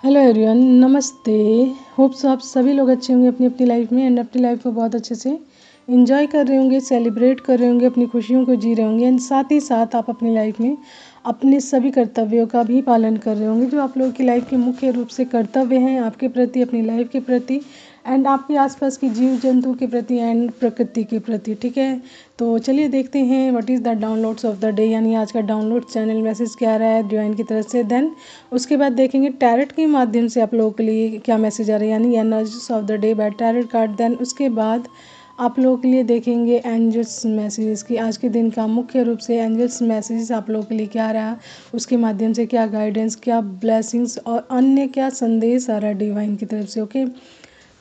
Hello everyone, नमस्ते। Hopes आप सभी लोग अच्छे होंगे अपनी अपनी लाइफ में एंड अपनी लाइफ को बहुत अच्छे से एंजॉय कर रहे होंगे, सेलिब्रेट कर रहे होंगे, अपनी खुशियों को जी रहे होंगे एंड साथ ही साथ आप अपनी लाइफ में अपने सभी कर्तव्यों का भी पालन कर रहे होंगे, जो आप लोगों की लाइफ के मुख्य रूप से कर्तव्य हैं आपके प्रति, अपनी लाइफ के प्रति एंड आपके आसपास की जीव जंतु के प्रति एंड प्रकृति के प्रति। ठीक है, तो चलिए देखते हैं what is the downloads of the day, यानी आज का डाउनलोड चैनल मैसेज क्या आ रहा है डिवाइन की तरफ से। देन उसके बाद देखेंगे टैरेट के माध्यम से आप लोगों के लिए क्या मैसेज आ रहा है, यानी energies of the day by tarot card. Then उसके बाद आप लोगों के लिए देखेंगे एंजल्स मैसेजेस की आज के दिन का मुख्य रूप से एंजल्स मैसेजेस आप लोगों के लिए क्या आ रहा, उसके माध्यम से क्या गाइडेंस, क्या ब्लेसिंग्स और अन्य क्या संदेश आ रहा है डिवाइन की तरफ से। ओके,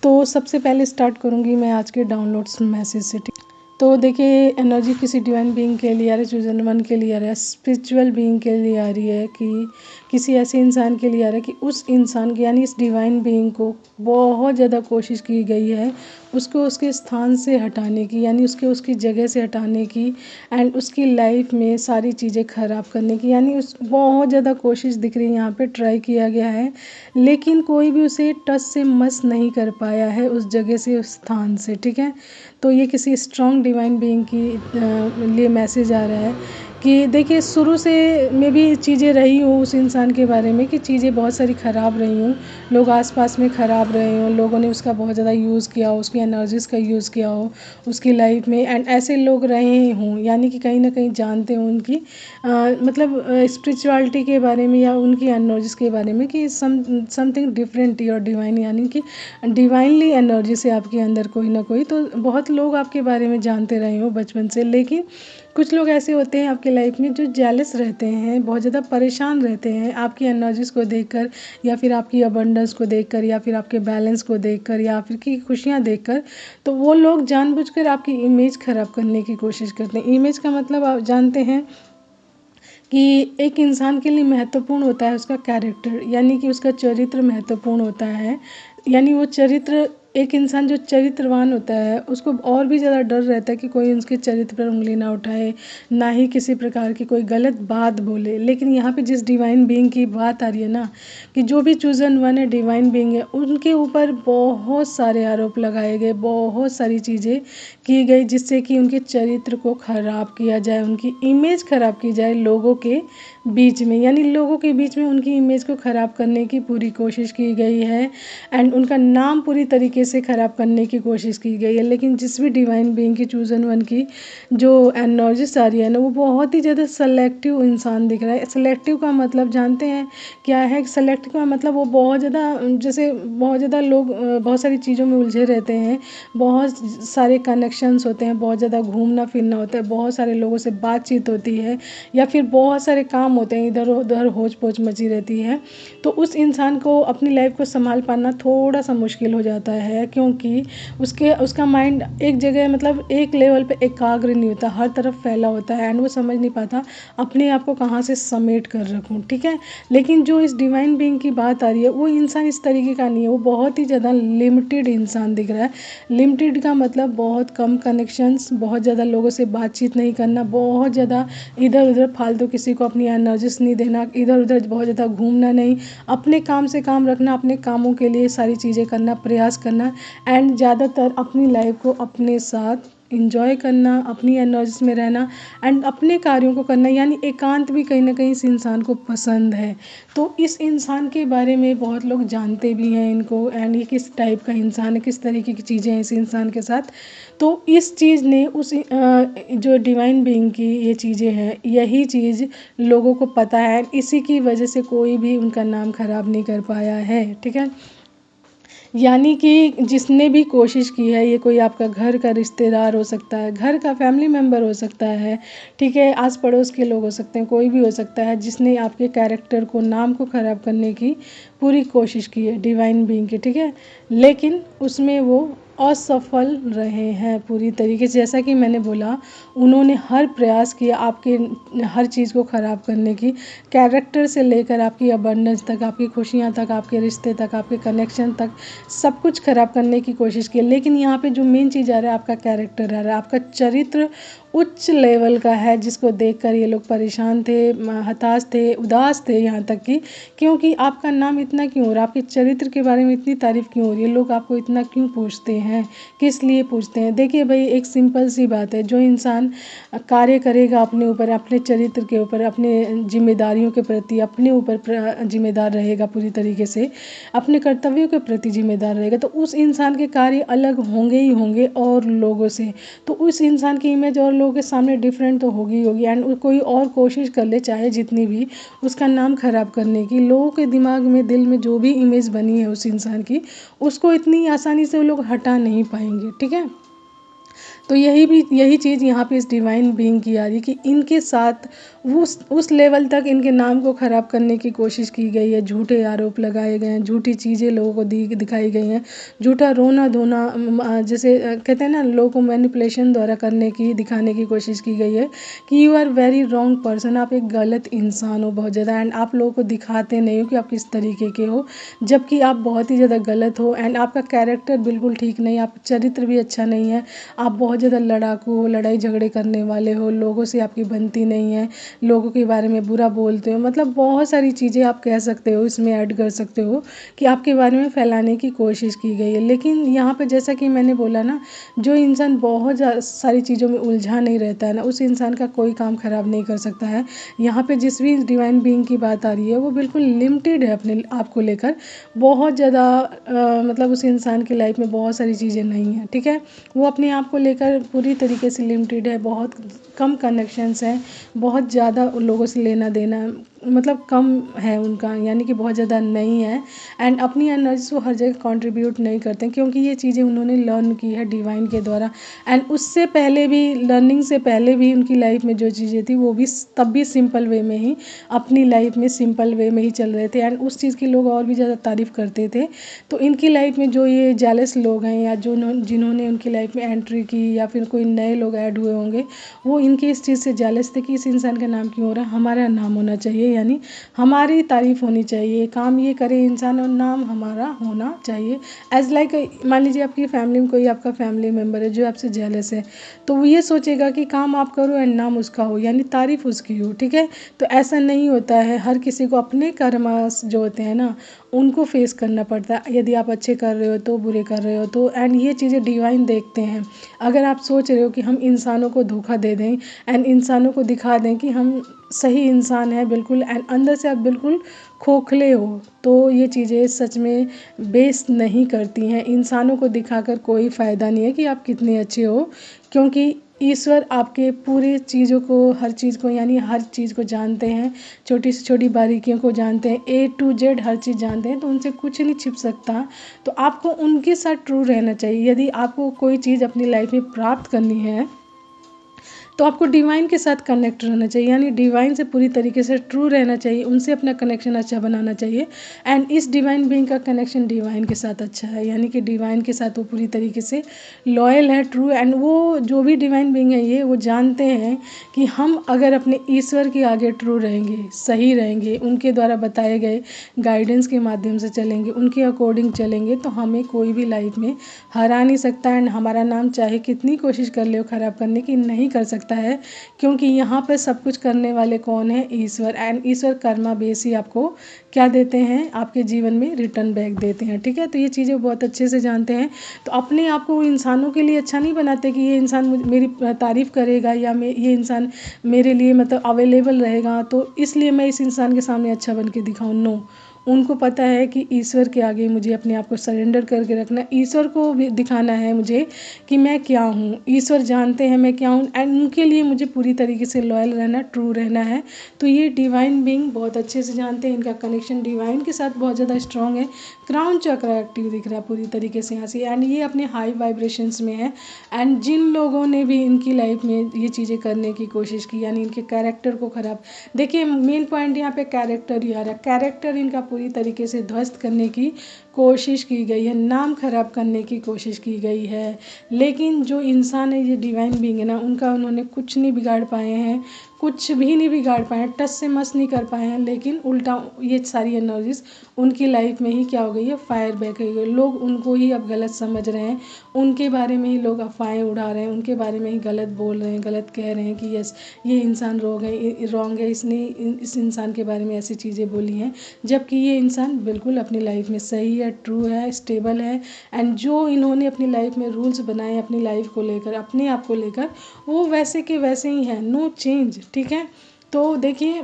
तो सबसे पहले स्टार्ट करूँगी मैं आज के डाउनलोड्स मैसेज से। तो देखिए, एनर्जी किसी डिवाइन बीइंग के लिए आ रही है, चूजन वन के लिए आ रहा है, स्पिरिचुअल बीइंग के लिए आ रही है कि किसी ऐसे इंसान के लिए आ रहा है कि उस इंसान के यानी इस डिवाइन बीइंग को बहुत ज़्यादा कोशिश की गई है उसको उसके स्थान से हटाने की, यानी उसकी जगह से हटाने की एंड उसकी लाइफ में सारी चीज़ें ख़राब करने की, यानी उस बहुत ज़्यादा कोशिश दिख रही है यहाँ पे, ट्राई किया गया है लेकिन कोई भी उसे टच से मस नहीं कर पाया है उस जगह से, उस स्थान से। ठीक है, तो ये किसी स्ट्रॉन्ग डिवाइन बीइंग की लिए मैसेज आ रहा है कि देखिए शुरू से में भी चीज़ें रही हूँ उस इंसान के बारे में कि चीज़ें बहुत सारी ख़राब रही हूँ, लोग आसपास में ख़राब रहे हों, लोगों ने उसका बहुत ज़्यादा यूज़ किया हो, उसकी एनर्जीज़ का यूज़ किया हो उसकी लाइफ में एंड ऐसे लोग रहे हों, यानी कि कहीं ना कहीं जानते हों उनकी मतलब स्पिरिचुअलिटी के बारे में या उनकी एनर्जीज़ के बारे में कि समथिंग डिफरेंट योर डिवाइन, यानी कि डिवाइनली एनर्जी से आपके अंदर कोई ना कोई, तो बहुत लोग आपके बारे में जानते रहे हो बचपन से। लेकिन कुछ लोग ऐसे होते हैं आपके लाइफ में जो जेलस रहते हैं, बहुत ज़्यादा परेशान रहते हैं आपकी एनर्जीज़ को देखकर या फिर आपकी अबंडेंस को देखकर या फिर आपके बैलेंस को देखकर या फिर की खुशियाँ देखकर। तो वो लोग जानबूझकर आपकी इमेज ख़राब करने की कोशिश करते हैं। इमेज का मतलब आप जानते हैं कि एक इंसान के लिए महत्वपूर्ण होता है उसका कैरेक्टर, यानी कि उसका चरित्र महत्वपूर्ण होता है, यानी वो चरित्र, एक इंसान जो चरित्रवान होता है उसको और भी ज़्यादा डर रहता है कि कोई उसके चरित्र पर उंगली ना उठाए, ना ही किसी प्रकार की कोई गलत बात बोले। लेकिन यहाँ पे जिस डिवाइन बीइंग की बात आ रही है ना, कि जो भी चूजन वन है, डिवाइन बीइंग है, उनके ऊपर बहुत सारे आरोप लगाए गए, बहुत सारी चीज़ें की गई जिससे कि उनके चरित्र को ख़राब किया जाए, उनकी इमेज ख़राब की जाए लोगों के बीच में, यानी लोगों के बीच में उनकी इमेज को ख़राब करने की पूरी कोशिश की गई है एंड उनका नाम पूरी तरीके से ख़राब करने की कोशिश की गई है। लेकिन जिस भी डिवाइन बीइंग की चूजन वन की जो एनर्जीज आ रही है ना, वो बहुत ही ज़्यादा सेलेक्टिव इंसान दिख रहा है। सेलेक्टिव का मतलब जानते हैं क्या है? सेलेक्टिव का मतलब वो बहुत ज़्यादा, जैसे बहुत ज़्यादा लोग बहुत सारी चीज़ों में उलझे रहते हैं, बहुत सारे कनेक्शंस होते हैं, बहुत ज़्यादा घूमना फिरना होता है, बहुत सारे लोगों से बातचीत होती है या फिर बहुत सारे काम होते हैं, इधर उधर होच पोच मची रहती है। तो उस इंसान को अपनी लाइफ को संभाल पाना थोड़ा सा मुश्किल हो जाता है, क्योंकि उसका माइंड एक जगह, मतलब एक लेवल पे एकाग्र नहीं होता, हर तरफ फैला होता है एंड वो समझ नहीं पाता अपने आप को कहाँ से समेट कर रखूँ। ठीक है, लेकिन जो इस डिवाइन बीइंग की बात आ रही है वो इंसान इस तरीके का नहीं है, वो बहुत ही ज़्यादा लिमिटेड इंसान दिख रहा है। लिमिटेड का मतलब बहुत कम कनेक्शंस, बहुत ज़्यादा लोगों से बातचीत नहीं करना, बहुत ज़्यादा इधर उधर फालतू किसी को अपनी एनर्जीज नहीं देना, इधर उधर बहुत ज़्यादा घूमना नहीं, अपने काम से काम रखना, अपने कामों के लिए सारी चीज़ें करना, प्रयास करना एंड ज़्यादातर अपनी लाइफ को अपने साथ इंजॉय करना, अपनी एनर्जीज में रहना एंड अपने कार्यों को करना, यानी एकांत भी कहीं ना कहीं इस इंसान को पसंद है। तो इस इंसान के बारे में बहुत लोग जानते भी हैं इनको एंड ये किस टाइप का इंसान है, किस तरीके की चीज़ें हैं इस इंसान के साथ। तो इस चीज़ ने उस जो डिवाइन बीइंग की ये चीज़ें हैं, यही चीज़ लोगों को पता है, इसी की वजह से कोई भी उनका नाम खराब नहीं कर पाया है। ठीक है, यानी कि जिसने भी कोशिश की है, ये कोई आपका घर का रिश्तेदार हो सकता है, घर का फैमिली मेम्बर हो सकता है, ठीक है, आस पड़ोस के लोग हो सकते हैं, कोई भी हो सकता है जिसने आपके कैरेक्टर को, नाम को ख़राब करने की पूरी कोशिश की है डिवाइन बीइंग की। ठीक है, लेकिन उसमें वो असफल रहे हैं पूरी तरीके से। जैसा कि मैंने बोला, उन्होंने हर प्रयास किया आपके हर चीज़ को ख़राब करने की, कैरेक्टर से लेकर आपकी अबंडेंस तक, आपकी खुशियाँ तक, आपके रिश्ते तक, आपके कनेक्शन तक, सब कुछ ख़राब करने की कोशिश की। लेकिन यहाँ पे जो मेन चीज़ आ रहा है, आपका कैरेक्टर आ रहा है, आपका चरित्र उच्च लेवल का है, जिसको देखकर ये लोग परेशान थे, हताश थे, उदास थे, यहाँ तक कि क्योंकि आपका नाम इतना क्यों हो रहा है, आपके चरित्र के बारे में इतनी तारीफ क्यों हो रही है, लोग आपको इतना क्यों पूछते हैं, किस लिए पूछते हैं। देखिए भाई, एक सिंपल सी बात है, जो इंसान कार्य करेगा अपने ऊपर, अपने चरित्र के ऊपर, अपने जिम्मेदारियों के प्रति अपने ऊपर जिम्मेदार रहेगा, पूरी तरीके से अपने कर्तव्यों के प्रति जिम्मेदार रहेगा, तो उस इंसान के कार्य अलग होंगे ही होंगे और लोगों से। तो उस इंसान की इमेज और लोगों के सामने डिफरेंट तो होगी ही होगी। एंड कोई और कोशिश कर ले चाहे जितनी भी, उसका नाम खराब करने की, लोगों के दिमाग में, दिल में जो भी इमेज बनी है उस इंसान की, उसको इतनी आसानी से वो लोग हटा नहीं पाएंगे। ठीक है, तो यही चीज़ यहाँ पे इस डिवाइन बीइंग की आ रही है कि इनके साथ उस लेवल तक इनके नाम को ख़राब करने की कोशिश की गई है, झूठे आरोप लगाए गए हैं, झूठी चीज़ें लोगों को दिखाई गई हैं, झूठा रोना धोना, जैसे कहते हैं ना, लोगों को मैनिपुलेशन द्वारा करने की, दिखाने की कोशिश की गई है कि you are very wrong person, आप एक गलत इंसान हो बहुत ज़्यादा। एंड आप लोगों को दिखाते नहीं हो कि आप किस तरीके के हो, जबकि आप बहुत ही ज़्यादा गलत हो। एंड आपका कैरेक्टर बिल्कुल ठीक नहीं, आपका चरित्र भी अच्छा नहीं है, आप बहुत ज़्यादा लड़ाकू हो, लड़ाई झगड़े करने वाले हो, लोगों से आपकी बनती नहीं है, लोगों के बारे में बुरा बोलते हो, मतलब बहुत सारी चीज़ें आप कह सकते हो, इसमें ऐड कर सकते हो कि आपके बारे में फैलाने की कोशिश की गई है। लेकिन यहाँ पे जैसा कि मैंने बोला ना, जो इंसान बहुत सारी चीज़ों में उलझा नहीं रहता है ना, उस इंसान का कोई काम खराब नहीं कर सकता है। यहाँ पे जिस भी डिवाइन बीइंग की बात आ रही है, वो बिल्कुल लिमिटेड है अपने आप को लेकर, बहुत ज़्यादा मतलब उस इंसान की लाइफ में बहुत सारी चीज़ें नहीं हैं। ठीक है, वो अपने आप को लेकर पूरी तरीके से लिमिटेड है, बहुत कम कनेक्शंस हैं, बहुत ज़्यादा उन लोगों से लेना देना मतलब कम है उनका, यानी कि बहुत ज़्यादा नहीं है। एंड अपनी एनर्जी को हर जगह कंट्रीब्यूट नहीं करते हैं, क्योंकि ये चीज़ें उन्होंने लर्न की है डिवाइन के द्वारा। एंड उससे पहले भी, लर्निंग से पहले भी उनकी लाइफ में जो चीज़ें थी, वो भी तब भी सिंपल वे में ही, अपनी लाइफ में सिंपल वे में ही चल रहे थे। एंड उस चीज़ की लोग और भी ज़्यादा तारीफ़ करते थे। तो इनकी लाइफ में जो ये जेलस लोग हैं, या जो जिन्होंने उनकी लाइफ में एंट्री की, या फिर कोई नए लोग ऐड हुए होंगे, वो इनकी इस चीज़ से जेलस थे कि इस इंसान का नाम क्यों हो रहा है, हमारा नाम होना चाहिए, यानी हमारी तारीफ़ होनी चाहिए, काम ये करे इंसान और नाम हमारा होना चाहिए। एज लाइक, मान लीजिए आपकी फैमिली में कोई आपका फैमिली मेम्बर है जो आपसे जेलस है, तो वो ये सोचेगा कि काम आप करो एंड नाम उसका हो, यानी तारीफ़ उसकी हो। ठीक है, तो ऐसा नहीं होता है, हर किसी को अपने कर्मास जो होते हैं ना, उनको फेस करना पड़ता है। यदि आप अच्छे कर रहे हो तो, बुरे कर रहे हो तो, एंड ये चीज़ें डिवाइन देखते हैं। अगर आप सोच रहे हो कि हम इंसानों को धोखा दे दें एंड इंसानों को दिखा दें कि हम सही इंसान हैं बिल्कुल, एंड अंदर से आप बिल्कुल खोखले हो, तो ये चीज़ें सच में बेस नहीं करती हैं। इंसानों को दिखाकर कोई फ़ायदा नहीं है कि आप कितने अच्छे हो, क्योंकि ईश्वर आपके पूरी चीज़ों को, हर चीज़ को, यानी हर चीज़ को जानते हैं, छोटी से छोटी बारीकियों को जानते हैं, A to Z हर चीज़ जानते हैं, तो उनसे कुछ नहीं छिप सकता। तो आपको उनके साथ ट्रू रहना चाहिए। यदि आपको कोई चीज़ अपनी लाइफ में प्राप्त करनी है, तो आपको डिवाइन के साथ कनेक्ट रहना चाहिए, यानी डिवाइन से पूरी तरीके से ट्रू रहना चाहिए, उनसे अपना कनेक्शन अच्छा बनाना चाहिए। एंड इस डिवाइन बीइंग का कनेक्शन डिवाइन के साथ अच्छा है, यानी कि डिवाइन के साथ वो पूरी तरीके से लॉयल है, ट्रू। एंड वो जो भी डिवाइन बीइंग है, ये वो जानते हैं कि हम अगर अपने ईश्वर के आगे ट्रू रहेंगे, सही रहेंगे, उनके द्वारा बताए गए गाइडेंस के माध्यम से चलेंगे, उनके अकॉर्डिंग चलेंगे, तो हमें कोई भी लाइफ में हरा नहीं सकता। एंड हमारा नाम चाहे कितनी कोशिश कर ले ख़राब करने की, नहीं कर सकता है, क्योंकि यहाँ पर सब कुछ करने वाले कौन है? ईश्वर। एंड ईश्वर कर्मा बेस ही आपको क्या देते हैं? आपके जीवन में रिटर्न बैक देते हैं। ठीक है, तो ये चीज़ें बहुत अच्छे से जानते हैं। तो अपने आप को इंसानों के लिए अच्छा नहीं बनाते कि ये इंसान मेरी तारीफ़ करेगा, या ये इंसान मेरे लिए मतलब अवेलेबल रहेगा, तो इसलिए मैं इस इंसान के सामने अच्छा बन के दिखाऊँ। नो, उनको पता है कि ईश्वर के आगे मुझे अपने आप को सरेंडर करके रखना, ईश्वर को भी दिखाना है मुझे कि मैं क्या हूँ। ईश्वर जानते हैं मैं क्या हूँ, एंड उनके लिए मुझे पूरी तरीके से लॉयल रहना, ट्रू रहना है। तो ये डिवाइन बीइंग बहुत अच्छे से जानते हैं, इनका कनेक्शन डिवाइन के साथ बहुत ज़्यादा स्ट्रॉन्ग है। क्राउन चक्र एक्टिव दिख रहा है पूरी तरीके से यहाँ से, एंड ये अपने हाई वाइब्रेशंस में है। एंड जिन लोगों ने भी इनकी लाइफ में ये चीज़ें करने की कोशिश की, यानी इनके कैरेक्टर को ख़राब, देखिए मेन पॉइंट यहाँ पे कैरेक्टर ही आ रहा है। कैरेक्टर इनका पूरी तरीके से ध्वस्त करने की कोशिश की गई है, नाम खराब करने की कोशिश की गई है। लेकिन जो इंसान है, ये डिवाइन बीइंग है ना, उनका उन्होंने कुछ नहीं बिगाड़ पाए हैं, कुछ भी नहीं बिगाड़ पाए हैं, टच से मस नहीं कर पाए हैं, लेकिन उल्टा ये सारी एनर्जीज उनकी लाइफ में ही क्या हो गई है, फायर बैक हो गई। लोग उनको ही अब गलत समझ रहे हैं, उनके बारे में ही लोग अफवाहें उड़ा रहे हैं, उनके बारे में ही गलत बोल रहे हैं, गलत कह रहे हैं कि यस ये इंसान रॉन्ग है, इसने इस इंसान के बारे में ऐसी चीज़ें बोली हैं, जबकि ये इंसान बिल्कुल अपनी लाइफ में सही है, ट्रू है, स्टेबल है। एंड जो इन्होंने अपनी लाइफ में रूल्स बनाए अपनी लाइफ को लेकर, अपने आप को लेकर, वो वैसे के वैसे ही हैं, नो चेंज। ठीक है, तो देखिए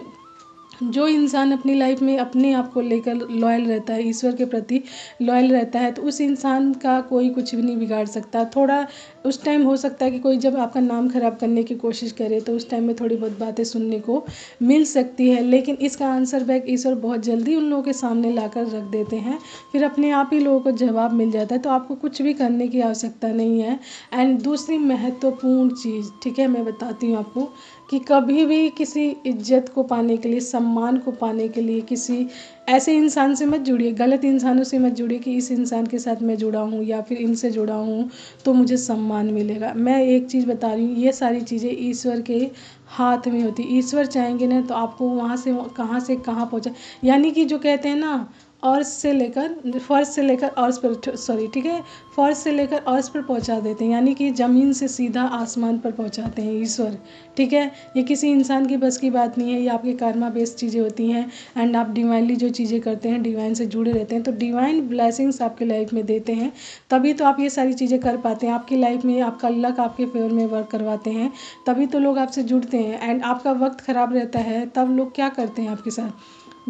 जो इंसान अपनी लाइफ में अपने आप को लेकर लॉयल रहता है, ईश्वर के प्रति लॉयल रहता है, तो उस इंसान का कोई कुछ भी नहीं बिगाड़ सकता। थोड़ा उस टाइम हो सकता है कि कोई जब आपका नाम खराब करने की कोशिश करे तो उस टाइम में थोड़ी बहुत बातें सुनने को मिल सकती है, लेकिन इसका आंसर बैक ईश्वर बहुत जल्दी उन लोगों के सामने लाकर रख देते हैं, फिर अपने आप ही लोगों को जवाब मिल जाता है, तो आपको कुछ भी करने की आवश्यकता नहीं है। एंड दूसरी महत्वपूर्ण चीज़, ठीक है, मैं बताती हूँ आपको कि कभी भी किसी इज्जत को पाने के लिए, सम्मान को पाने के लिए किसी ऐसे इंसान से मत जुड़िए, गलत इंसानों से मत जुड़िए कि इस इंसान के साथ मैं जुड़ा हूँ या फिर इनसे जुड़ा हूँ तो मुझे सम्मान मिलेगा। मैं एक चीज़ बता रही हूँ, ये सारी चीज़ें ईश्वर के हाथ में होती। ईश्वर चाहेंगे ना तो आपको वहाँ से कहाँ पहुँचा, यानी कि जो कहते हैं ना, अर्श से लेकर फर्श से लेकर अर्श पर, सॉरी ठीक है, फर्श से लेकर अर्श पर पहुंचा देते हैं, यानी कि ज़मीन से सीधा आसमान पर पहुंचाते हैं ईश्वर। ठीक है, ये किसी इंसान की बस की बात नहीं है, ये आपके कर्मा बेस्ड चीज़ें होती हैं। एंड आप डिवाइनली जो चीज़ें करते हैं, डिवाइन से जुड़े रहते हैं, तो डिवाइन ब्लेसिंग्स आपके लाइफ में देते हैं, तभी तो आप ये सारी चीज़ें कर पाते हैं। आपकी लाइफ में आपका लक आपके फेवर में वर्क करवाते हैं, तभी तो लोग आपसे जुड़ते हैं। एंड आपका वक्त ख़राब रहता है तब लोग क्या करते हैं आपके साथ,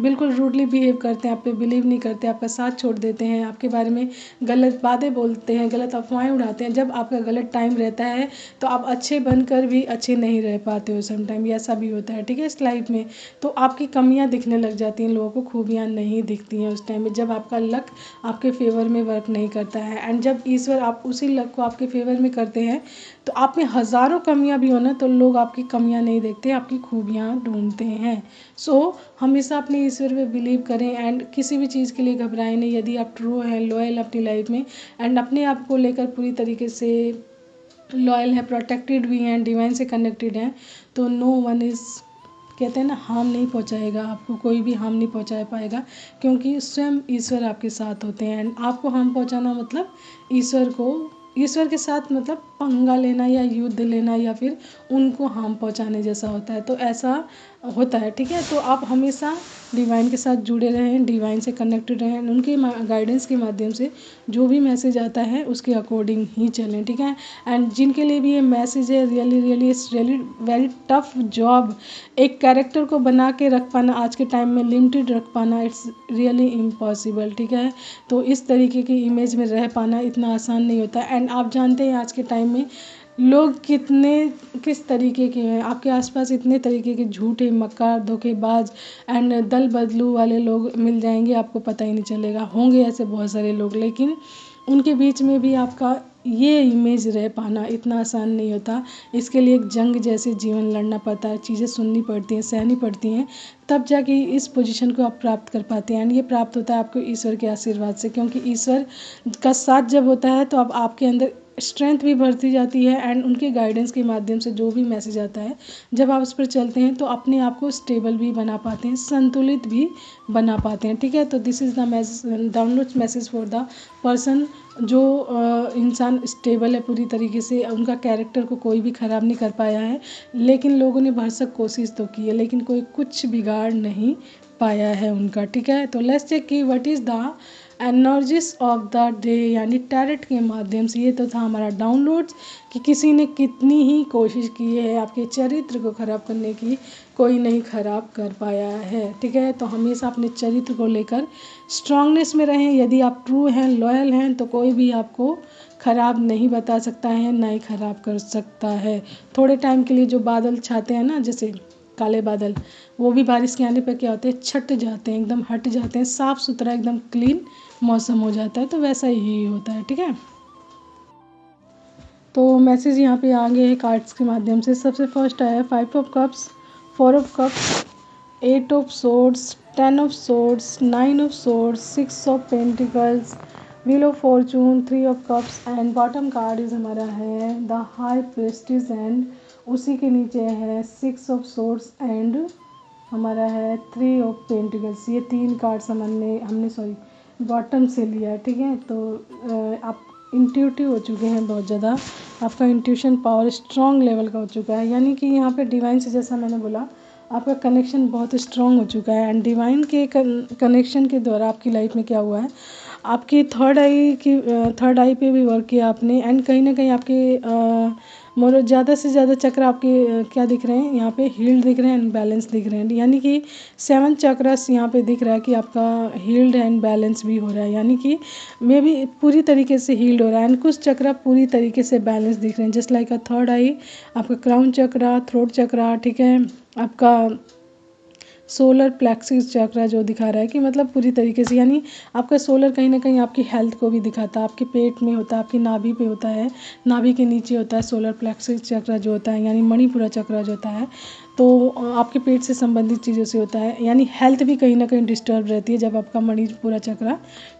बिल्कुल रूडली बिहेव करते हैं, आप पे बिलीव नहीं करते, आपका साथ छोड़ देते हैं, आपके बारे में गलत बातें बोलते हैं, गलत अफवाहें उड़ाते हैं। जब आपका गलत टाइम रहता है तो आप अच्छे बनकर भी अच्छे नहीं रह पाते हो, सम टाइम ऐसा भी होता है। ठीक है, इस लाइफ में तो आपकी कमियां दिखने लग जाती हैं, लोगों को खूबियां नहीं दिखती हैं उस टाइम में, जब आपका लक आपके फेवर में वर्क नहीं करता है। एंड जब ईश्वर आप उसी लक को आपके फेवर में करते हैं तो आप में हज़ारों कमियां भी हो ना, तो लोग आपकी कमियां नहीं देखते, आपकी खूबियां ढूंढते हैं। सो हमेशा अपने ईश्वर पे बिलीव करें एंड किसी भी चीज़ के लिए घबराएं नहीं। यदि आप ट्रू हैं, लॉयल अपनी लाइफ में एंड अपने आप को लेकर पूरी तरीके से लॉयल है, प्रोटेक्टेड भी हैं, डिवाइन से कनेक्टेड हैं, तो नो वन इज़, कहते हैं ना, हार्म नहीं पहुंचाएगा आपको, कोई भी हार्म नहीं पहुंचा पाएगा, क्योंकि स्वयं ईश्वर आपके साथ होते हैं। एंड आपको हार्म पहुंचाना मतलब ईश्वर के साथ मतलब पंगा लेना या युद्ध लेना या फिर उनको हार्म पहुंचाने जैसा होता है, तो ऐसा होता है। ठीक है, तो आप हमेशा डिवाइन के साथ जुड़े रहें, डिवाइन से कनेक्टेड रहें, उनके गाइडेंस के माध्यम से जो भी मैसेज आता है उसके अकॉर्डिंग ही चलें। ठीक है, एंड जिनके लिए भी ये मैसेज है, really it's really very tough job, एक कैरेक्टर को बना के रख पाना आज के टाइम में, लिमिटेड रख पाना, इट्स रियली इम्पॉसिबल। ठीक है, तो इस तरीके की इमेज में रह पाना इतना आसान नहीं होता। एंड आप जानते हैं आज के टाइम में लोग किस तरीके के हैं, आपके आसपास इतने तरीके के झूठे, मक्कार, धोखेबाज एंड दल बदलू वाले लोग मिल जाएंगे, आपको पता ही नहीं चलेगा। होंगे ऐसे बहुत सारे लोग, लेकिन उनके बीच में भी आपका ये इमेज रह पाना इतना आसान नहीं होता। इसके लिए एक जंग जैसे जीवन लड़ना पड़ता है, चीज़ें सुननी पड़ती हैं, सहनी पड़ती हैं, तब जाके इस पोजीशन को आप प्राप्त कर पाते हैं। एंड ये प्राप्त होता है आपको ईश्वर के आशीर्वाद से, क्योंकि ईश्वर का साथ जब होता है तो अब आपके अंदर स्ट्रेंथ भी बढ़ती जाती है। एंड उनके गाइडेंस के माध्यम से जो भी मैसेज आता है, जब आप उस पर चलते हैं तो अपने आप को स्टेबल भी बना पाते हैं, संतुलित भी बना पाते हैं। ठीक है, तो this is the message, download message for the person, जो इंसान स्टेबल है पूरी तरीके से, उनका कैरेक्टर को कोई भी ख़राब नहीं कर पाया है, लेकिन लोगों ने भरसक कोशिश तो की है, लेकिन कोई कुछ बिगाड़ नहीं पाया है उनका। ठीक है, तो लेट्स चेक कि what is the energies of the day, यानी टैरेट के माध्यम से। ये तो था हमारा डाउनलोड्स कि किसी ने कितनी ही कोशिश की है आपके चरित्र को ख़राब करने की, कोई नहीं ख़राब कर पाया है। ठीक है, तो हमेशा अपने चरित्र को लेकर स्ट्रांगनेस में रहें। यदि आप ट्रू हैं, लॉयल हैं, तो कोई भी आपको ख़राब नहीं बता सकता है, ना ही ख़राब कर सकता है। थोड़े टाइम के लिए जो बादल छाते हैं ना, जैसे काले बादल, वो भी बारिश के आने पर क्या होते हैं, छट जाते हैं, एकदम हट जाते हैं, साफ़ सुथरा एकदम क्लीन मौसम हो जाता है, तो वैसा ही होता है। ठीक है, तो मैसेज यहाँ पे आ गए हैं कार्ड्स के माध्यम से। सबसे फर्स्ट आया 5 of cups, 4 of cups, 8 of swords, 10 of swords, 9 of swords, 6 of pentacles, wheel of Fortune, 3 of cups and bottom card is हमारा है द हाई प्रीस्टिस एंड उसी के नीचे है 6 ऑफ सोर्ड्स एंड हमारा है 3 ऑफ पेंटिकल्स। ये 3 कार्ड्स हमने सॉरी बॉटम से लिया है, ठीक है। तो आप इंट्यूटिव हो चुके हैं बहुत ज़्यादा, आपका इंट्यूशन पावर स्ट्रॉन्ग लेवल का हो चुका है, यानी कि यहाँ पे डिवाइन से जैसा मैंने बोला आपका कनेक्शन बहुत स्ट्रॉन्ग हो चुका है। एंड डिवाइन के कनेक्शन के द्वारा आपकी लाइफ में क्या हुआ है, आपकी थर्ड आई पे भी वर्क किया आपने। एंड कहीं ना कहीं आपके मोर ज़्यादा से ज़्यादा चक्र आपके क्या दिख रहे हैं यहाँ पे, हील्ड दिख रहे हैं एंड बैलेंस दिख रहे हैं, यानी कि 7 चक्रस यहाँ पे दिख रहा है कि आपका हील्ड एंड बैलेंस भी हो रहा है, यानी कि मे भी पूरी तरीके से हील्ड हो रहा है। एंड कुछ चक्र पूरी तरीके से बैलेंस दिख रहे हैं, जस्ट लाइक अ थर्ड आई, आपका क्राउन चक्र, थ्रोट चक्र, ठीक है, आपका सोलर प्लेक्सिस चक्र जो दिखा रहा है कि मतलब पूरी तरीके से, यानी आपका सोलर कहीं ना कहीं आपकी हेल्थ को भी दिखाता है, आपके पेट में होता है, आपकी नाभि पे होता है, नाभि के नीचे होता है सोलर प्लेक्सिस चक्र जो होता है, यानी मणिपुरा चक्र जो होता है, तो आपके पेट से संबंधित चीज़ों से होता है, यानी हेल्थ भी कहीं ना कहीं डिस्टर्ब रहती है जब आपका मणिपुरा चक्र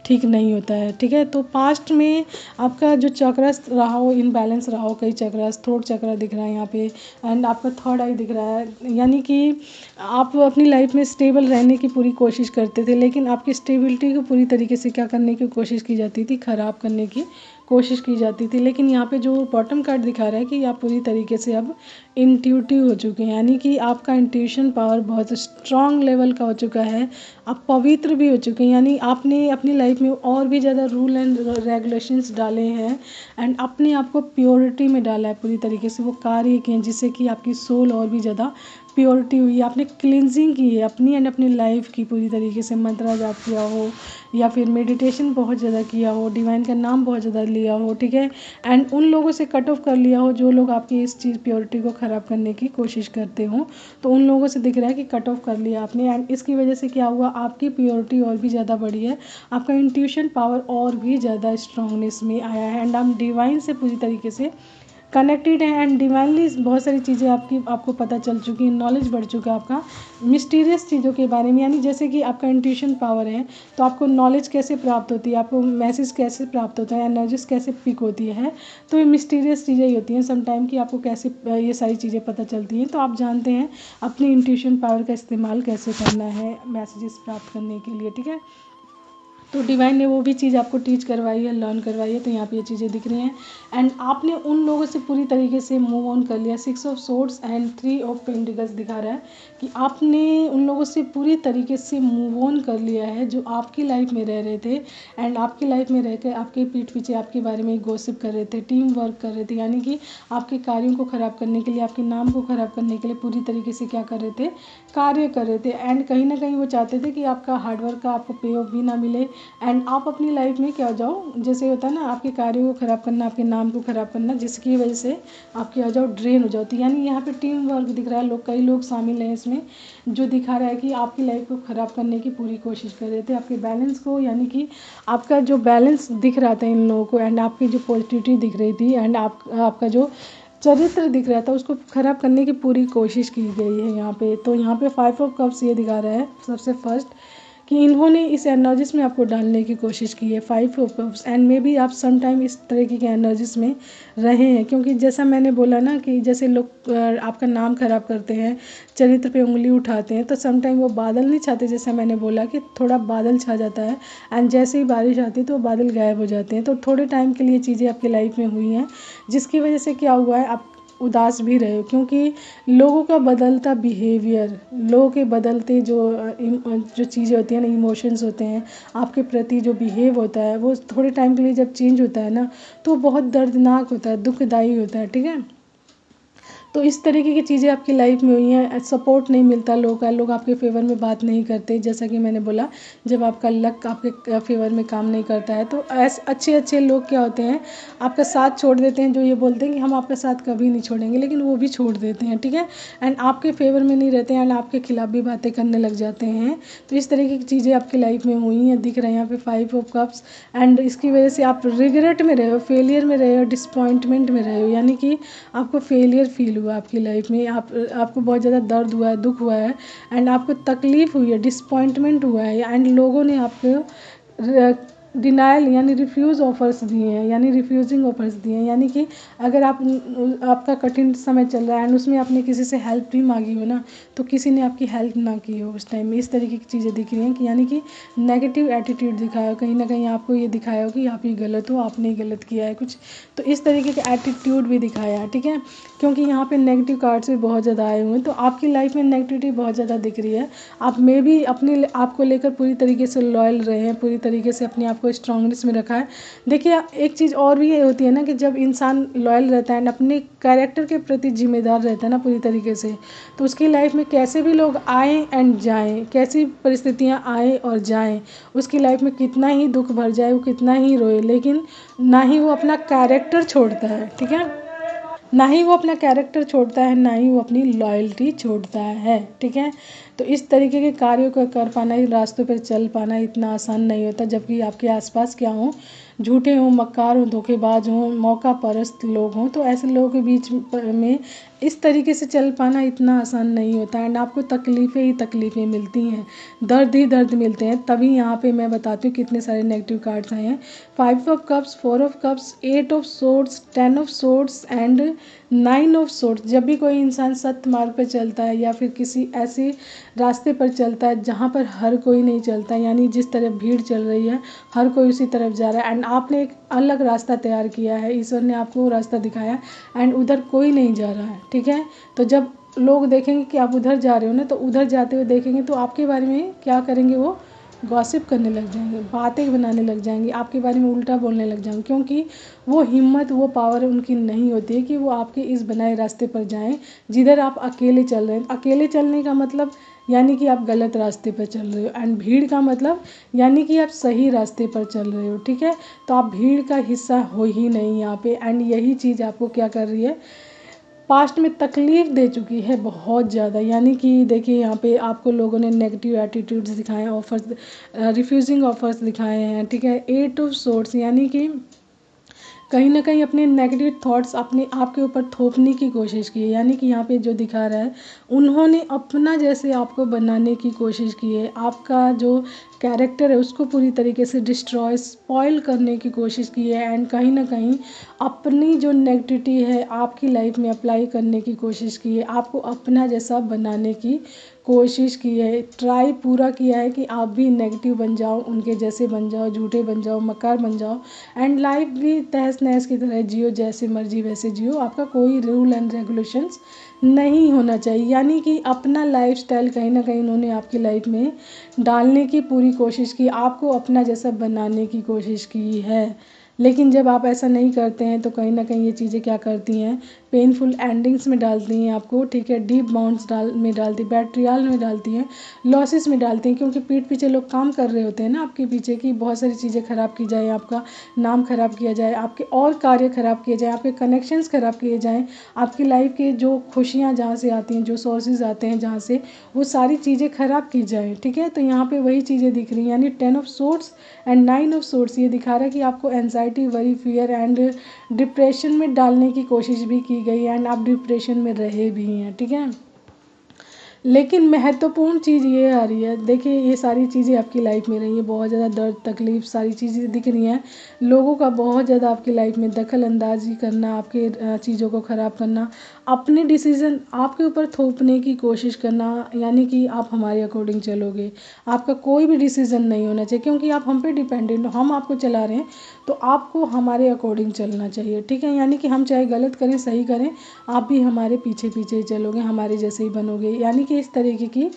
ठीक नहीं होता है, ठीक है। तो पास्ट में आपका जो चक्र रहा हो, इनबैलेंस रहा हो, कई चक्र, थ्रोट चक्र दिख रहा है यहाँ पे, एंड आपका थर्ड आई दिख रहा है, यानी कि आप अपनी लाइफ में स्टेबल रहने की पूरी कोशिश करते थे, लेकिन आपकी स्टेबिलिटी को पूरी तरीके से क्या करने की कोशिश की जाती थी, ख़राब करने की कोशिश की जाती थी। लेकिन यहाँ पे जो बॉटम कार्ड दिखा रहा है कि आप पूरी तरीके से अब इंट्यूटिव हो चुके हैं, यानी कि आपका इंट्यूशन पावर बहुत स्ट्रॉन्ग लेवल का हो चुका है, आप पवित्र भी हो चुके हैं, यानी आपने अपनी लाइफ में और भी ज़्यादा रूल एंड रेगुलेशंस डाले हैं एंड अपने आप को प्योरिटी में डाला है, पूरी तरीके से वो कार्य किए हैं जिससे कि आपकी सोल और भी ज़्यादा प्योरिटी हुई, आपने क्लिनजिंग की है अपनी एंड अपनी लाइफ की पूरी तरीके से, मंत्रा जाप किया हो या फिर मेडिटेशन बहुत ज़्यादा किया हो, डिवाइन का नाम बहुत ज़्यादा लिया हो, ठीक है, एंड उन लोगों से कट ऑफ कर लिया हो जो लोग आपकी इस चीज़ प्योरिटी को ख़राब करने की कोशिश करते हो, तो उन लोगों से दिख रहा है कि कट ऑफ कर लिया आपने। एंड इसकी वजह से क्या हुआ, आपकी प्योरिटी और भी ज़्यादा बढ़ी है, आपका इंट्यूशन पावर और भी ज़्यादा स्ट्रांगनेस में आया है एंड आप डिवाइन से पूरी तरीके से कनेक्टेड है एंड डिवाइनली बहुत सारी चीज़ें आपको पता चल चुकी हैं, नॉलेज बढ़ चुका है आपका मिस्टीरियस चीज़ों के बारे में, यानी जैसे कि आपका इंट्यूशन पावर है तो आपको नॉलेज कैसे प्राप्त होती है, आपको मैसेज कैसे प्राप्त होता है, एनर्जीज कैसे पिक होती है, तो ये मिस्टीरियस चीज़ें ही होती हैं समटाइम कि आपको कैसे ये सारी चीज़ें पता चलती हैं। तो आप जानते हैं अपनी इंट्यूशन पावर का इस्तेमाल कैसे करना है मैसेजेस प्राप्त करने के लिए, ठीक है। तो डिवाइन ने वो भी चीज़ आपको टीच करवाई है, लर्न करवाई है, तो यहाँ पे ये चीज़ें दिख रही हैं एंड आपने उन लोगों से पूरी तरीके से मूव ऑन कर लिया। 6 of swords and 3 of pentacles दिखा रहा है कि आपने उन लोगों से पूरी तरीके से मूव ऑन कर लिया है जो आपकी लाइफ में रह रहे थे एंड आपकी लाइफ में रह कर आपके पीठ पीछे आपके बारे में गॉसिप कर रहे थे, टीम वर्क कर रहे थे, यानी कि आपके कार्यों को ख़राब करने के लिए, आपके नाम को ख़राब करने के लिए पूरी तरीके से क्या कर रहे थे, कार्य कर रहे थे। एंड कहीं ना कहीं वो चाहते थे कि आपका हार्डवर्क का आपको पे ऑफ भी ना मिले एंड आप अपनी लाइफ में क्या हो जाओ, जैसे होता है ना आपके कार्यों को ख़राब करना, आपके नाम को ख़राब करना, जिसकी वजह से आप क्या हो जाओ, ड्रेन हो जाओ। तो यानी यहाँ पे टीम वर्क दिख रहा है, कई लोग शामिल हैं इसमें, जो दिखा रहा है कि आपकी लाइफ को ख़राब करने की पूरी कोशिश कर रहे थे, आपके बैलेंस को, यानी कि आपका जो बैलेंस दिख रहा था इन लोगों को एंड आपकी जो पॉजिटिविटी दिख रही थी एंड आपका जो चरित्र दिख रहा था उसको ख़राब करने की पूरी कोशिश की गई है यहाँ पे। तो यहाँ पे 5 ऑफ कप्स ये दिखा रहा है सबसे फर्स्ट कि इन्होंने इस एनर्जीज में आपको डालने की कोशिश की है, 5 of cups, and may be आप सम टाइम इस तरह की एनर्जीज में रहे हैं, क्योंकि जैसा मैंने बोला ना कि जैसे लोग आपका नाम खराब करते हैं, चरित्र पे उंगली उठाते हैं, तो सम टाइम वो बादल नहीं छाते, जैसा मैंने बोला कि थोड़ा बादल छा जाता है एंड जैसे ही बारिश आती है तो बादल गायब हो जाते हैं। तो थोड़े टाइम के लिए चीज़ें आपकी लाइफ में हुई हैं जिसकी वजह से क्या हुआ है, आप उदास भी रहे हो, क्योंकि लोगों का बदलता बिहेवियर, लोगों के बदलते जो चीज़ें होती हैं ना, इमोशंस होते हैं आपके प्रति, जो बिहेव होता है वो थोड़े टाइम के लिए जब चेंज होता है ना तो बहुत दर्दनाक होता है, दुखदाई होता है, ठीक है। तो इस तरीके की चीज़ें आपकी लाइफ में हुई हैं, सपोर्ट नहीं मिलता लोगों का, लोग आपके फेवर में बात नहीं करते, जैसा कि मैंने बोला जब आपका लक आपके फेवर में काम नहीं करता है तो ऐसे अच्छे लोग क्या होते हैं आपका साथ छोड़ देते हैं, जो ये बोलते हैं कि हम आपका साथ कभी नहीं छोड़ेंगे, लेकिन वो भी छोड़ देते हैं, ठीक है, एंड आपके फेवर में नहीं रहते हैं एंड आपके खिलाफ भी बातें करने लग जाते हैं। तो इस तरीके की चीज़ें आपकी लाइफ में हुई हैं, दिख रहे हैं यहाँ पे 5 ऑफ कप्स एंड इसकी वजह से आप रिग्रेट में रहे हो, फेलियर में रहे हो, डिसपॉइंटमेंट में रहे हो, यानी कि आपको फेलियर फील हुआ आपकी लाइफ में, आपको बहुत ज़्यादा दर्द हुआ है, दुख हुआ है एंड आपको तकलीफ़ हुई है, डिसपॉइंटमेंट हुआ है एंड लोगों ने आपको डिनायल यानी रिफ्यूज़ ऑफ़र्स दिए हैं, यानी रिफ्यूजिंग ऑफ़र्स दिए हैं, यानी कि अगर आपका कठिन समय चल रहा है एंड उसमें आपने किसी से हेल्प भी मांगी हो ना, तो किसी ने आपकी हेल्प ना की हो उस टाइम में, इस तरीके की चीज़ें दिख रही हैं कि यानी कि नेगेटिव एटीट्यूड दिखाया हो, कहीं ना कहीं आपको ये दिखाया हो कि आप ही गलत हो, आपने ही गलत किया है कुछ, तो इस तरीके का एटीट्यूड भी दिखाया है, ठीक है। क्योंकि यहाँ पे नेगेटिव कार्ड्स भी बहुत ज़्यादा आए हुए हैं, तो आपकी लाइफ में नेगेटिविटी बहुत ज़्यादा दिख रही है। आप में भी अपने आप को लेकर पूरी तरीके से लॉयल रहे हैं, पूरी तरीके से अपने आप को स्ट्रांगनेस में रखा है। देखिए एक चीज़ और भी ये होती है ना कि जब इंसान लॉयल रहता है, अपने कैरेक्टर के प्रति जिम्मेदार रहता है ना पूरी तरीके से, तो उसकी लाइफ में कैसे भी लोग आए एंड जाएं, कैसी परिस्थितियां आए और जाएं, उसकी लाइफ में कितना ही दुख भर जाए, वो कितना ही रोए, लेकिन ना ही वो अपना कैरेक्टर छोड़ता है, ठीक है, ना ही वो अपना कैरेक्टर छोड़ता है, ना ही वो अपनी लॉयल्टी छोड़ता है, ठीक है। तो इस तरीके के कार्यों को कर पाना, इन रास्तों पर चल पाना इतना आसान नहीं होता, जबकि आपके आसपास क्या हो, झूठे हों, मक्कार हों, धोखेबाज हों, मौका परस्त लोग हों, तो ऐसे लोगों के बीच में इस तरीके से चल पाना इतना आसान नहीं होता। एंड आपको तकलीफ़ें ही तकलीफ़ें मिलती हैं, दर्द ही दर्द मिलते हैं। तभी यहाँ पे मैं बताती हूँ कितने सारे नेगेटिव कार्ड्स आए हैं। 5 of cups, 4 of cups, 8 of swords, 10 of swords and 9 of swords. जब भी कोई इंसान सत्य मार्ग पर चलता है या फिर किसी ऐसे रास्ते पर चलता है जहाँ पर हर कोई नहीं चलता, यानी जिस तरफ भीड़ चल रही है हर कोई उसी तरफ जा रहा है, एंड आपने एक अलग रास्ता तैयार किया है, ईश्वर ने आपको वो रास्ता दिखाया एंड उधर कोई नहीं जा रहा है, ठीक है। तो जब लोग देखेंगे कि आप उधर जा रहे हो ना, तो उधर जाते हुए देखेंगे तो आपके बारे में क्या करेंगे, वो गॉसिप करने लग जाएंगे, बातें बनाने लग जाएंगे, आपके बारे में उल्टा बोलने लग जाएंगे, क्योंकि वो हिम्मत, वो पावर उनकी नहीं होती है कि वो आपके इस बनाए रास्ते पर जाएं जिधर आप अकेले चल रहे हैं। अकेले चलने का मतलब यानी कि आप गलत रास्ते पर चल रहे हो, एंड भीड़ का मतलब यानी कि आप सही रास्ते पर चल रहे हो, ठीक है। तो आप भीड़ का हिस्सा हो ही नहीं यहाँ पे, एंड यही चीज़ आपको क्या कर रही है, पास्ट में तकलीफ़ दे चुकी है बहुत ज़्यादा। यानी कि देखिए यहाँ पे आपको लोगों ने नेगेटिव एटीट्यूड्स दिखाए हैं, ऑफर्स, रिफ्यूजिंग ऑफर्स दिखाए हैं, ठीक है। 8 ऑफ सोर्ड्स यानी कि कहीं ना कहीं अपने नेगेटिव थॉट्स अपने आप के ऊपर थोपने की कोशिश की है। यानी कि यहाँ पे जो दिखा रहा है, उन्होंने अपना जैसे आपको बनाने की कोशिश की है, आपका जो कैरेक्टर है उसको पूरी तरीके से डिस्ट्रॉय, स्पॉइल करने की कोशिश की है, एंड कहीं ना कहीं अपनी जो नेगेटिविटी है आपकी लाइफ में अप्लाई करने की कोशिश की है, आपको अपना जैसा बनाने की कोशिश की है, ट्राई पूरा किया है कि आप भी नेगेटिव बन जाओ, उनके जैसे बन जाओ, झूठे बन जाओ, मक्कार बन जाओ, एंड लाइफ भी तहस नहस की तरह जियो, जैसे मर्जी वैसे जियो, आपका कोई रूल एंड रेगुलेशंस नहीं होना चाहिए। यानी कि अपना लाइफस्टाइल कहीं ना कहीं उन्होंने आपकी लाइफ में डालने की पूरी कोशिश की, आपको अपना जैसा बनाने की कोशिश की है। लेकिन जब आप ऐसा नहीं करते हैं तो कहीं ना कहीं ये चीज़ें क्या करती हैं, पेनफुल एंडिंग्स में डालती हैं आपको, ठीक है, डीप बाउंड्स में डालती, बैट्रियल में डालती हैं, लॉसेस में डालती हैं, क्योंकि पीठ पीछे लोग काम कर रहे होते हैं ना आपके पीछे की बहुत सारी चीज़ें ख़राब की जाए, आपका नाम ख़राब किया जाए, आपके और कार्य ख़राब किए जाए, आपके कनेक्शंस ख़राब किए जाएँ, आपकी लाइफ के जो खुशियाँ जहाँ से आती हैं, जो सोर्सेज आते हैं जहाँ से, वो सारी चीज़ें ख़राब की जाएँ, ठीक है। तो यहाँ पे वही चीज़ें दिख रही हैं, यानी 10 of swords and 9 of swords ये दिखा रहा है कि आपको anxiety, worry, fear and depression में डालने की कोशिश भी की गई, एंड आप डिप्रेशन में रहे भी हैं, ठीक है। लेकिन महत्वपूर्ण चीज़ ये आ रही है, देखिए ये सारी चीज़ें आपकी लाइफ में रही है, बहुत ज़्यादा दर्द, तकलीफ, सारी चीज़ें दिख रही हैं, लोगों का बहुत ज़्यादा आपकी लाइफ में दखल अंदाजी करना, आपके चीज़ों को ख़राब करना, अपने डिसीज़न आपके ऊपर थोपने की कोशिश करना, यानी कि आप हमारे अकॉर्डिंग चलोगे, आपका कोई भी डिसीज़न नहीं होना चाहिए, क्योंकि आप हम पे डिपेंडेंट हो, हम आपको चला रहे हैं, तो आपको हमारे अकॉर्डिंग चलना चाहिए, ठीक है। यानी कि हम चाहे गलत करें सही करें, आप भी हमारे पीछे पीछे ही चलोगे, हमारे जैसे ही बनोगे। यानी कि इस तरीके की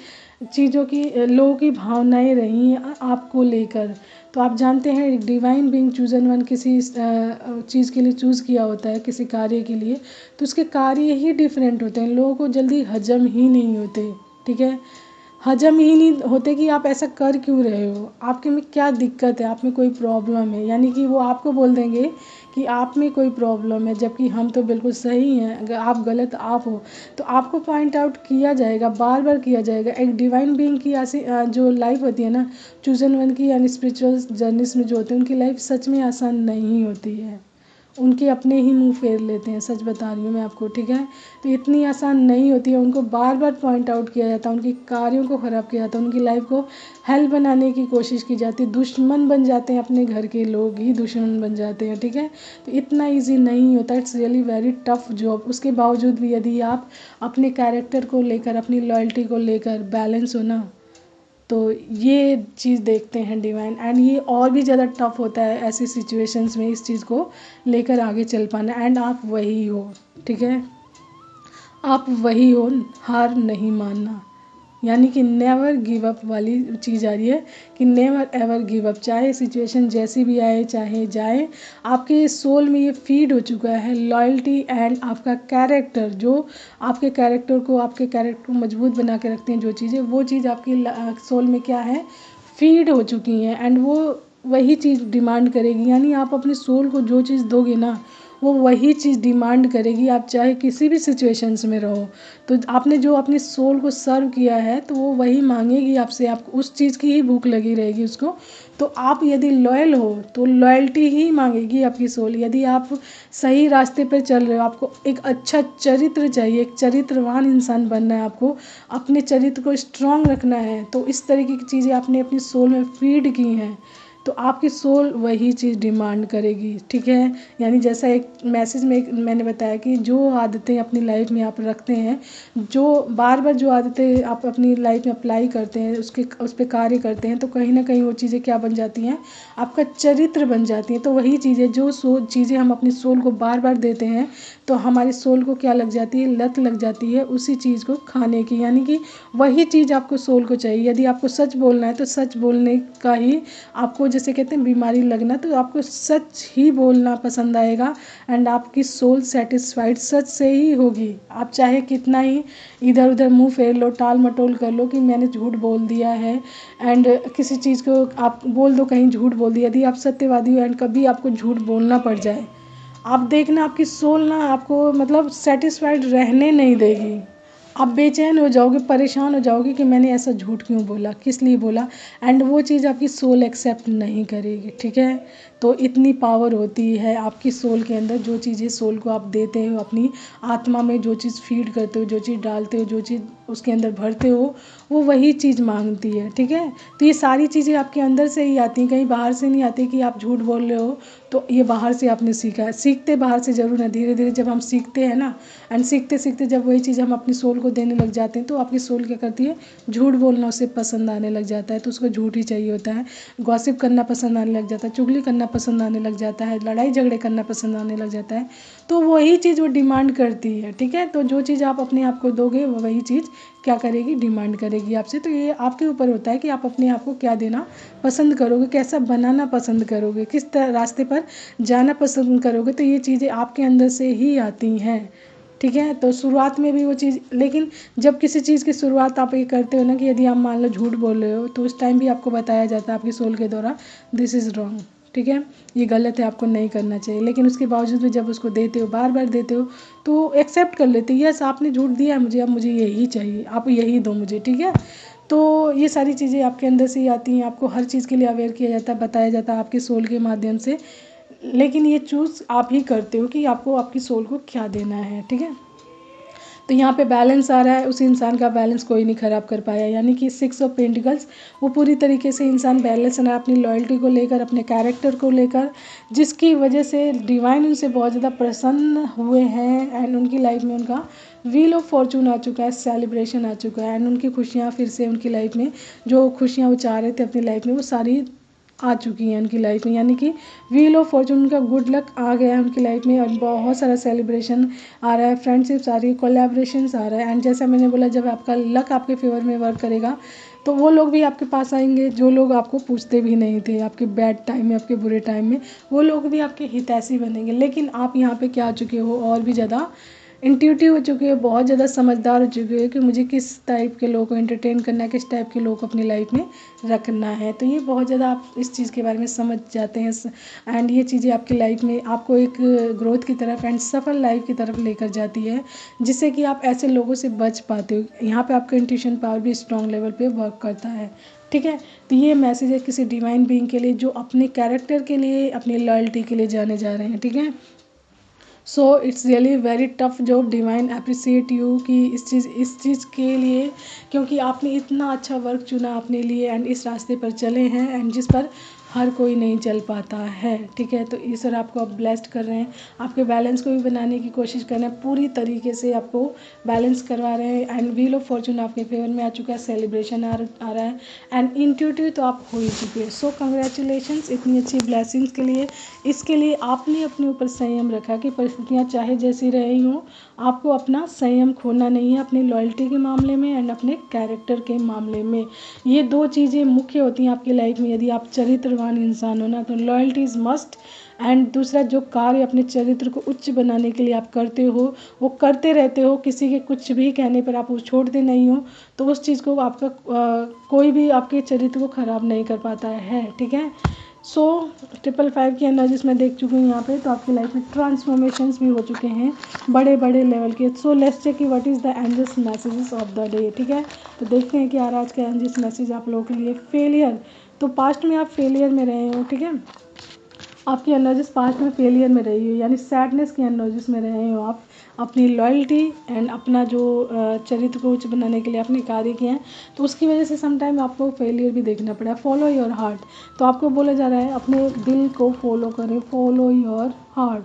चीज़ों की लोगों की भावनाएं रही हैं आपको लेकर। तो आप जानते हैं एक डिवाइन बीइंग चूजन वन किसी चीज़ के लिए चूज़ किया होता है, किसी कार्य के लिए, तो उसके कार्य ही डिफरेंट होते हैं, लोगों को जल्दी हजम ही नहीं होते, ठीक है। हजम ही नहीं होते कि आप ऐसा कर क्यों रहे हो, आपके में क्या दिक्कत है, आप में कोई प्रॉब्लम है, यानी कि वो आपको बोल देंगे कि आप में कोई प्रॉब्लम है, जबकि हम तो बिल्कुल सही हैं, अगर आप गलत आप हो तो आपको पॉइंट आउट किया जाएगा, बार बार किया जाएगा। एक डिवाइन बीइंग की ऐसी जो लाइफ होती है ना, चूजन वन की, यानी स्पिरिचुअल जर्नीस में जो होते हैं, उनकी लाइफ सच में आसान नहीं होती है, उनके अपने ही मुंह फेर लेते हैं, सच बता रही हूँ मैं आपको, ठीक है। तो इतनी आसान नहीं होती है, उनको बार बार पॉइंट आउट किया जाता है, उनके कार्यों को ख़राब किया जाता है, उनकी लाइफ को हेल बनाने की कोशिश की जाती है, दुश्मन बन जाते हैं, अपने घर के लोग ही दुश्मन बन जाते हैं, ठीक है। तो इतना ईजी नहीं होता, it's really very tough job. उसके बावजूद भी यदि आप अपने कैरेक्टर को लेकर, अपनी लॉयल्टी को लेकर बैलेंस हो ना, तो ये चीज़ देखते हैं डिवाइन। एंड ये और भी ज़्यादा टफ होता है ऐसी सिचुएशंस में इस चीज़ को लेकर आगे चल पाना। एंड आप वही हो, ठीक है, आप वही हो, हार नहीं मानना, यानी कि नेवर गिव अप वाली चीज़ आ रही है कि नेवर एवर गिव अप, चाहे सिचुएशन जैसी भी आए चाहे जाए, आपके सोल में ये फीड हो चुका है लॉयल्टी एंड आपका कैरेक्टर, जो आपके कैरेक्टर को मजबूत बना के रखते हैं जो चीज़ें, वो चीज़ आपकी सोल में क्या है, फीड हो चुकी हैं। एंड वो वही चीज़ डिमांड करेगी, यानी आप अपने सोल को जो चीज़ दोगे ना, वो वही चीज़ डिमांड करेगी, आप चाहे किसी भी सिचुएशंस में रहो। तो आपने जो अपनी सोल को सर्व किया है तो वो वही मांगेगी आपसे, आपको उस चीज़ की ही भूख लगी रहेगी उसको। तो आप यदि लॉयल हो तो लॉयल्टी ही मांगेगी आपकी सोल। यदि आप सही रास्ते पर चल रहे हो, आपको एक अच्छा चरित्र चाहिए, एक चरित्रवान इंसान बनना है, आपको अपने चरित्र को स्ट्रांग रखना है, तो इस तरीके की चीज़ें आपने अपनी सोल में फीड की हैं, तो आपकी सोल वही चीज़ डिमांड करेगी, ठीक है। यानी जैसा एक मैसेज में मैंने बताया कि जो आदतें अपनी लाइफ में आप रखते हैं, जो बार बार जो आदतें आप अपनी लाइफ में अप्लाई करते हैं, उस पर कार्य करते हैं, तो कहीं ना कहीं वो चीज़ें क्या बन जाती हैं, आपका चरित्र बन जाती हैं। तो वही चीज़ें जो चीज़ें हम अपनी सोल को बार बार देते हैं, तो हमारी सोल को क्या लग जाती है, लत लग जाती है उसी चीज़ को खाने की, यानी कि वही चीज़ आपको सोल को चाहिए। यदि आपको सच बोलना है तो सच बोलने का ही आपको, जैसे कहते हैं बीमारी लगना, तो आपको सच ही बोलना पसंद आएगा एंड आपकी सोल सेटिस्फाइड सच से ही होगी। आप चाहे कितना ही इधर उधर मुंह फेर लो, टाल मटोल कर लो कि मैंने झूठ बोल दिया है, एंड किसी चीज़ को आप बोल दो, कहीं झूठ बोल दिया, यदि आप सत्यवादी हो एंड कभी आपको झूठ बोलना पड़ जाए, आप देखना आपकी सोल ना आपको मतलब सेटिस्फाइड रहने नहीं देगी। आप बेचैन हो जाओगे, परेशान हो जाओगे कि मैंने ऐसा झूठ क्यों बोला, किस लिए बोला, एंड वो चीज़ आपकी सोल एक्सेप्ट नहीं करेगी, ठीक है। तो इतनी पावर होती है आपकी सोल के अंदर, जो चीज़ें सोल को आप देते हो, अपनी आत्मा में जो चीज़ फीड करते हो, जो चीज़ डालते हो, जो चीज़ उसके अंदर भरते हो, वो वही चीज़ मांगती है, ठीक है। तो ये सारी चीज़ें आपके अंदर से ही आती हैं, कहीं बाहर से नहीं आती कि आप झूठ बोल रहे हो तो ये बाहर से आपने सीखा है। सीखते बाहर से ज़रूर है, धीरे धीरे जब हम सीखते हैं ना, एंड सीखते सीखते जब वही चीज़ हम अपनी सोल को देने लग जाते हैं, तो आपकी सोल क्या करती है, झूठ बोलना उसे पसंद आने लग जाता है, तो उसको झूठ ही चाहिए होता है, गॉसिप करना पसंद आने लग जाता है, चुगली करना पसंद आने लग जाता है, लड़ाई झगड़े करना पसंद आने लग जाता है। तो वही चीज़ वो डिमांड करती है, ठीक है। तो जो चीज़ आप अपने आप को दोगे वो वही चीज़ क्या करेगी, डिमांड करेगी आपसे। तो ये आपके ऊपर होता है कि आप अपने आप को क्या देना पसंद करोगे, कैसा बनाना पसंद करोगे, किस रास्ते पर जाना पसंद करोगे। तो ये चीज़ें आपके अंदर से ही आती हैं, ठीक है। तो शुरुआत में भी वो चीज़, लेकिन जब किसी चीज़ की शुरुआत आप ये करते हो ना, कि यदि आप मान लो झूठ बोल रहे हो, तो उस टाइम भी आपको बताया जाता है आपकी सोल के द्वारा, दिस इज़ रॉन्ग, ठीक है, ये गलत है, आपको नहीं करना चाहिए। लेकिन उसके बावजूद भी जब उसको देते हो, बार बार देते हो, तो एक्सेप्ट कर लेते, यस आपने झूठ दिया है मुझे, अब मुझे यही चाहिए, आप यही दो मुझे, ठीक है। तो ये सारी चीज़ें आपके अंदर से ही आती हैं, आपको हर चीज़ के लिए अवेयर किया जाता है, बताया जाता है आपके सोल के माध्यम से। लेकिन ये चूज़ आप ही करते हो कि आपको आपकी सोल को क्या देना है, ठीक है। तो यहाँ पे बैलेंस आ रहा है, उस इंसान का बैलेंस कोई नहीं ख़राब कर पाया, यानी कि 6 ऑफ पेंटिकल्स, वो पूरी तरीके से इंसान बैलेंस है अपनी लॉयल्टी को लेकर, अपने कैरेक्टर को लेकर, जिसकी वजह से डिवाइन उनसे बहुत ज़्यादा प्रसन्न हुए हैं एंड उनकी लाइफ में उनका व्हील ऑफ फॉर्चून आ चुका है, सेलिब्रेशन आ चुका है, एंड उनकी खुशियाँ फिर से उनकी लाइफ में, जो खुशियाँ वो चाह रहे थे अपनी लाइफ में, वो सारी आ चुकी हैं उनकी लाइफ में, यानी कि व्हील ऑफ फॉर्चून, उनका गुड लक आ गया है उनकी लाइफ में, और बहुत सारा सेलिब्रेशन आ रहा है, फ्रेंडशिप्स आ रही है, कोलैबोरेशंस आ रहा है। एंड जैसा मैंने बोला, जब आपका लक आपके फेवर में वर्क करेगा, तो वो लोग भी आपके पास आएंगे जो लोग आपको पूछते भी नहीं थे, आपके बैड टाइम में, आपके बुरे टाइम में, वो लोग भी आपके हितैषी बनेंगे। लेकिन आप यहाँ पे क्या आ चुके हो, और भी ज़्यादा इंट्यूटिव हो चुके हो, बहुत ज़्यादा समझदार हो चुके हो कि मुझे किस टाइप के लोगों को एंटरटेन करना है, किस टाइप के लोगों को अपनी लाइफ में रखना है। तो ये बहुत ज़्यादा आप इस चीज़ के बारे में समझ जाते हैं, एंड ये चीज़ें आपकी लाइफ में आपको एक ग्रोथ की तरफ एंड सफल लाइफ की तरफ लेकर जाती है, जिससे कि आप ऐसे लोगों से बच पाते हो। यहाँ पे आपका इंट्यूशन पावर भी स्ट्रॉन्ग लेवल पे वर्क करता है, ठीक है। तो ये मैसेज है किसी डिवाइन बीइंग के लिए, जो अपने कैरेक्टर के लिए, अपनी लॉयल्टी के लिए जाने जा रहे हैं, ठीक है। So it's really very tough job. Divine appreciate you कि इस चीज़ के लिए, क्योंकि आपने इतना अच्छा वर्क चुना अपने लिए एंड इस रास्ते पर चले हैं एंड जिस पर हर कोई नहीं चल पाता है, ठीक है। तो ईश्वर आपको अब ब्लेस्ड कर रहे हैं, आपके बैलेंस को भी बनाने की कोशिश कर रहे हैं, पूरी तरीके से आपको बैलेंस करवा रहे हैं एंड व्हील ऑफ फॉर्चून आपके फेवर में आ चुका है, सेलिब्रेशन आ रहा है एंड इंट्यूटिव तो आप हो ही चुके हैं। सो कंग्रेचुलेशंस इतनी अच्छी ब्लेसिंग्स के लिए। इसके लिए आपने अपने ऊपर संयम रखा कि परिस्थितियाँ चाहे जैसी रही हों, आपको अपना संयम खोना नहीं है अपनी लॉयल्टी के मामले में एंड अपने कैरेक्टर के मामले में। ये दो चीज़ें मुख्य होती हैं आपकी लाइफ में। यदि आप चरित्रवान इंसान हो ना, तो लॉयल्टी इज़ मस्ट एंड दूसरा जो कार्य अपने चरित्र को उच्च बनाने के लिए आप करते हो वो करते रहते हो, किसी के कुछ भी कहने पर आप वो छोड़ते नहीं हो, तो उस चीज़ को आपका कोई भी आपके चरित्र को ख़राब नहीं कर पाता है, ठीक है। सो 555 की एनर्जीज मैं देख चुकी हूँ यहाँ पे। तो आपकी लाइफ में ट्रांसफॉर्मेशंस भी हो चुके हैं बड़े बड़े लेवल के। सो लेट्स चेक कि what is the angels messages of the day, ठीक है। तो देखते हैं कि यार आज का एंजल्स मैसेज आप लोगों के लिए। फेलियर, तो पास्ट में आप फेलियर में रहे हो, ठीक है। आपकी एनर्जीज पास्ट में फेलियर में रही हो, यानी सैडनेस की एनर्जीज में रहे हो आप। अपनी लॉयल्टी एंड अपना जो चरित्र को उच्च बनाने के लिए आपने कार्य किए हैं, तो उसकी वजह से समटाइम आपको फेलियर भी देखना पड़ा। फॉलो योर हार्ट, तो आपको बोला जा रहा है अपने दिल को फॉलो करें, फॉलो योर हार्ट।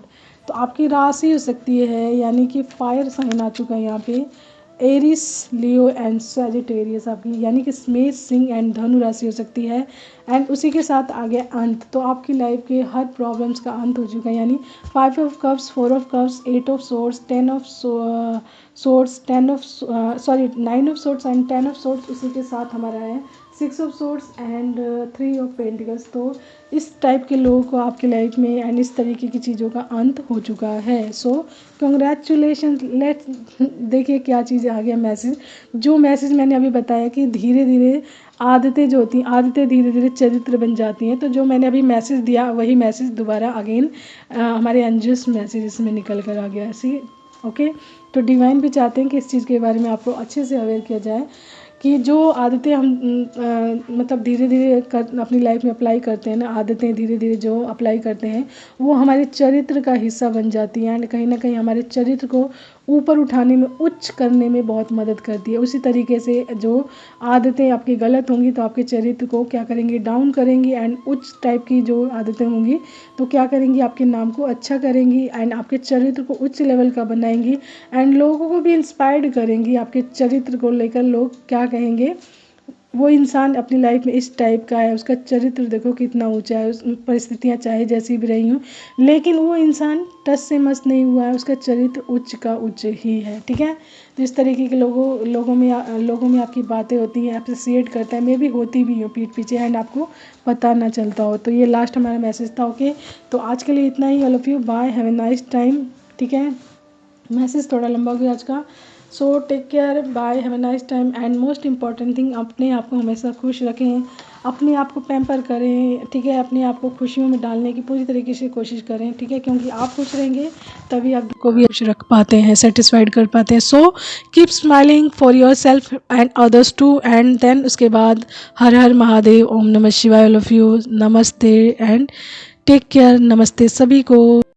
तो आपकी राशि हो सकती है, यानी कि फायर साइन आ चुका है यहाँ पे, एरिस, लियो एंड सैजिटेरियस आपकी, यानी कि मेष, सिंह एंड धनु राशि हो सकती है। एंड उसी के साथ आगे अंत, तो आपकी लाइफ के हर प्रॉब्लम्स का अंत हो चुका है, यानी 5 of cups, 4 of cups, 8 of swords, 10 of swords, 9 of swords and 10 of swords. उसी के साथ हमारा है 6 of swords and 3 of pentacles. तो इस टाइप के लोगों को आपकी लाइफ में एंड इस तरीके की चीज़ों का अंत हो चुका है। So congratulation. लेट्स देखिए क्या चीज़ आ गया मैसेज। जो मैसेज मैंने अभी बताया कि धीरे धीरे आदतें जो होती हैं, आदतें धीरे धीरे चरित्र बन जाती हैं। तो जो मैंने अभी मैसेज दिया वही मैसेज दोबारा अगेन हमारे एंजल्स मैसेज में निकल कर आ गया ऐसी, ओके। तो डिवाइन भी चाहते हैं कि इस चीज़ के बारे में आपको अच्छे से अवेयर किया जाए कि जो आदतें हम मतलब धीरे धीरे अपनी लाइफ में अप्लाई करते हैं ना, आदतें धीरे धीरे जो अप्लाई करते हैं वो हमारे चरित्र का हिस्सा बन जाती हैं एंड कहीं ना कहीं हमारे चरित्र को ऊपर उठाने में, उच्च करने में बहुत मदद करती है। उसी तरीके से जो आदतें आपकी गलत होंगी तो आपके चरित्र को क्या करेंगी, डाउन करेंगी एंड उच्च टाइप की जो आदतें होंगी तो क्या करेंगी, आपके नाम को अच्छा करेंगी एंड आपके चरित्र को उच्च लेवल का बनाएंगी एंड लोगों को भी इंस्पायर्ड करेंगी। आपके चरित्र को लेकर लोग क्या कहेंगे, वो इंसान अपनी लाइफ में इस टाइप का है, उसका चरित्र देखो कितना ऊंचा है, उस परिस्थितियाँ चाहे जैसी भी रही हूँ लेकिन वो इंसान टस से मस नहीं हुआ है, उसका चरित्र उच्च का उच्च ही है, ठीक है। तो इस तरीके के लोगों में आपकी बातें होती हैं, अप्रिसिएट करता है, मैं भी होती भी हूँ पीठ पीछे एंड आपको पता ना चलता हो। तो ये लास्ट हमारा मैसेज था, ओके। तो आज के लिए इतना ही। All of you bye, have a nice time, ठीक है। मैसेज थोड़ा लंबा हो गया आज का। So take care, bye, have a nice time and most important thing, अपने आप को हमेशा खुश रखें, अपने आप को पैम्पर करें, ठीक है। अपने आप को खुशियों में डालने की पूरी तरीके से कोशिश करें, ठीक है, क्योंकि आप खुश रहेंगे तभी आप को भी खुश रख पाते हैं, सेटिस्फाइड कर पाते हैं। So keep smiling for yourself and others too and then उसके बाद हर हर महादेव, ओम नमः शिवाय। ऑल ऑफ यू नमस्ते एंड टेक केयर। नमस्ते सभी को।